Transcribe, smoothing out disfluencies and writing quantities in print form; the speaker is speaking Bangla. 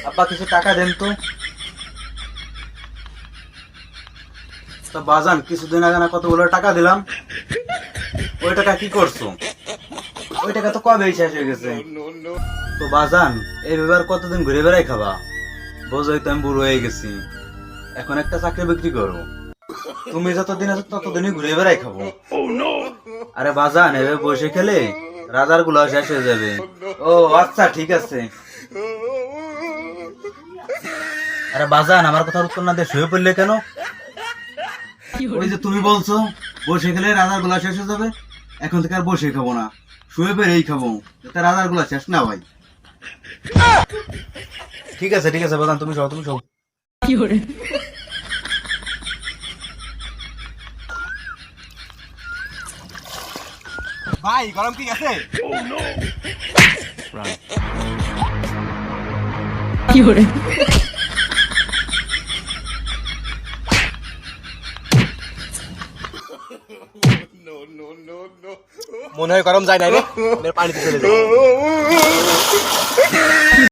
আব্বা কিছু টাকা দেন তো। তা বাজান কিছুদিন আগে না কতগুলো টাকা দিলাম, ওই টাকা কি করছো? ওই টাকা তো কবেই শেষ হয়ে গেছে। তো বাজান এই ব্যাপার কতদিন ঘুরে বেড়াই খাবা? বোঝোই তো আমি বুড়ো হয়ে গেছি, এখন একটা চাকরি বিক্রি করো। তুমি যতদিন আছো ততদিনই ঘুরে বেড়াই খাবো। আরে বাজান এভাবে বসে খেলে রাজার গুলা শেষ হয়ে যাবে। ও আচ্ছা ঠিক আছে। আরে বাজান আমার কথার উত্তর না দিয়ে শুয়ে পড়লে কেন? ওই যে তুমি বলছো বসে খেলে রাজার গুলা শেষ হয়ে যাবে, এখন থেকে আর বসে খাবো না, শুয়ে পেরেই খাবো, যাতে রাজার গুলা শেষ না হয়। ঠিক আছে ঠিক আছে বাজান, তুমি সব তুমি সব। ভাই গরম কি আছে? মনে হয় গরম যায় না রে, পানিতে চলে যাবে।